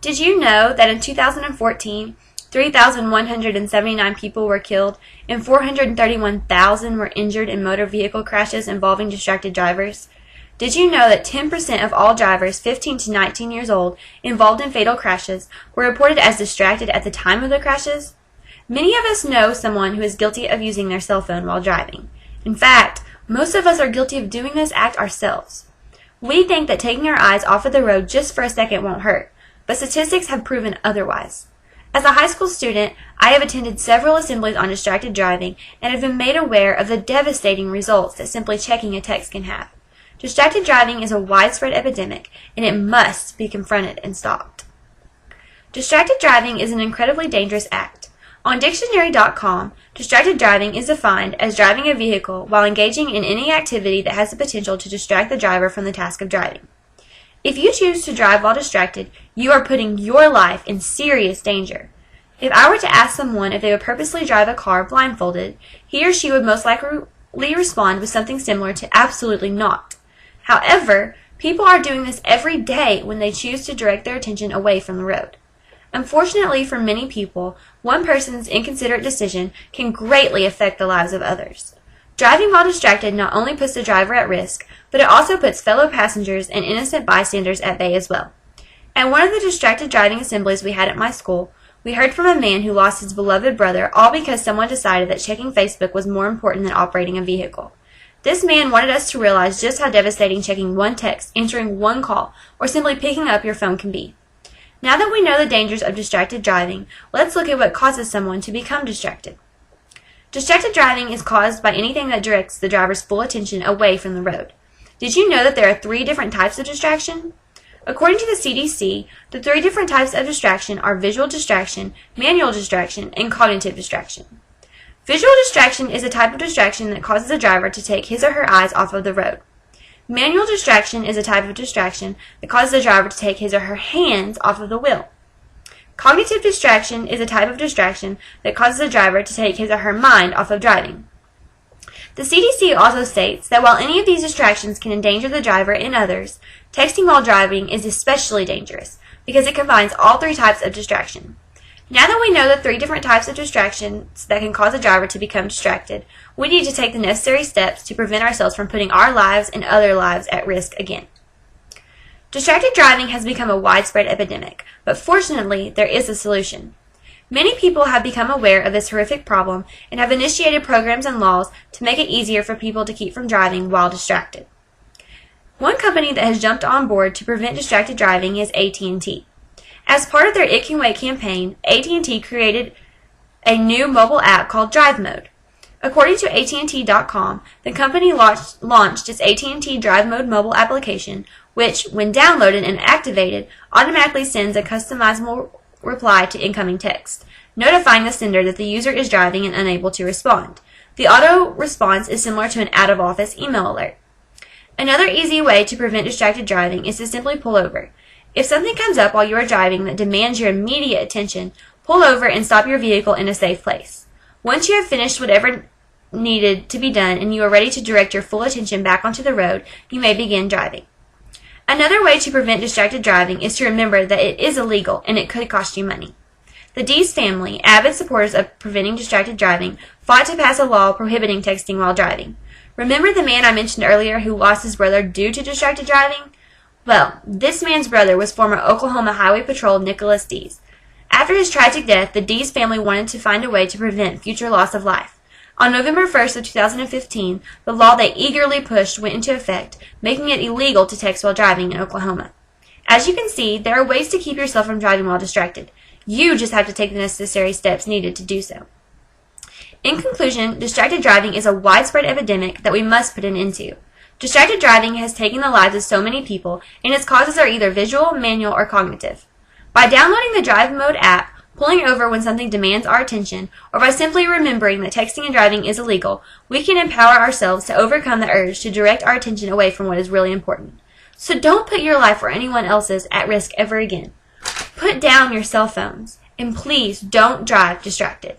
Did you know that in 2014, 3,179 people were killed and 431,000 were injured in motor vehicle crashes involving distracted drivers? Did you know that 10% of all drivers 15 to 19 years old involved in fatal crashes were reported as distracted at the time of the crashes? Many of us know someone who is guilty of using their cell phone while driving. In fact, most of us are guilty of doing this act ourselves. We think that taking our eyes off of the road just for a second won't hurt, but statistics have proven otherwise. As a high school student, I have attended several assemblies on distracted driving and have been made aware of the devastating results that simply checking a text can have. Distracted driving is a widespread epidemic, and it must be confronted and stopped. Distracted driving is an incredibly dangerous act. On dictionary.com, distracted driving is defined as driving a vehicle while engaging in any activity that has the potential to distract the driver from the task of driving. If you choose to drive while distracted, you are putting your life in serious danger. If I were to ask someone if they would purposely drive a car blindfolded, he or she would most likely respond with something similar to absolutely not. However, people are doing this every day when they choose to direct their attention away from the road. Unfortunately for many people, one person's inconsiderate decision can greatly affect the lives of others. Driving while distracted not only puts the driver at risk, but it also puts fellow passengers and innocent bystanders at bay as well. At one of the distracted driving assemblies we had at my school, we heard from a man who lost his beloved brother all because someone decided that checking Facebook was more important than operating a vehicle. This man wanted us to realize just how devastating checking one text, answering one call, or simply picking up your phone can be. Now that we know the dangers of distracted driving, let's look at what causes someone to become distracted. Distracted driving is caused by anything that directs the driver's full attention away from the road. Did you know that there are 3 different types of distraction? According to the CDC, the 3 different types of distraction are visual distraction, manual distraction, and cognitive distraction. Visual distraction is a type of distraction that causes a driver to take his or her eyes off of the road. Manual distraction is a type of distraction that causes a driver to take his or her hands off of the wheel. Cognitive distraction is a type of distraction that causes a driver to take his or her mind off of driving. The CDC also states that while any of these distractions can endanger the driver and others, texting while driving is especially dangerous because it combines all 3 types of distraction. Now that we know the 3 different types of distractions that can cause a driver to become distracted, we need to take the necessary steps to prevent ourselves from putting our lives and other lives at risk again. Distracted driving has become a widespread epidemic, but fortunately, there is a solution. Many people have become aware of this horrific problem and have initiated programs and laws to make it easier for people to keep from driving while distracted. One company that has jumped on board to prevent distracted driving is AT&T. As part of their It Can Wait campaign, AT&T created a new mobile app called Drive Mode. According to AT&T.com, the company launched its AT&T Drive Mode mobile application, which, when downloaded and activated, automatically sends a customizable reply to incoming text, notifying the sender that the user is driving and unable to respond. The auto response is similar to an out-of-office email alert. Another easy way to prevent distracted driving is to simply pull over. If something comes up while you are driving that demands your immediate attention, pull over and stop your vehicle in a safe place. Once you have finished whatever needed to be done and you are ready to direct your full attention back onto the road, you may begin driving. Another way to prevent distracted driving is to remember that it is illegal and it could cost you money. The Dees family, avid supporters of preventing distracted driving, fought to pass a law prohibiting texting while driving. Remember the man I mentioned earlier who lost his brother due to distracted driving? Well, this man's brother was former Oklahoma Highway Patrol Nicholas Dees. After his tragic death, the Dees family wanted to find a way to prevent future loss of life. On November 1st of 2015, the law they eagerly pushed went into effect, making it illegal to text while driving in Oklahoma. As you can see, there are ways to keep yourself from driving while distracted. You just have to take the necessary steps needed to do so. In conclusion, distracted driving is a widespread epidemic that we must put an end to. Distracted driving has taken the lives of so many people, and its causes are either visual, manual, or cognitive. By downloading the Drive Mode app, pulling over when something demands our attention, or by simply remembering that texting and driving is illegal, we can empower ourselves to overcome the urge to direct our attention away from what is really important. So don't put your life or anyone else's at risk ever again. Put down your cell phones, and please don't drive distracted.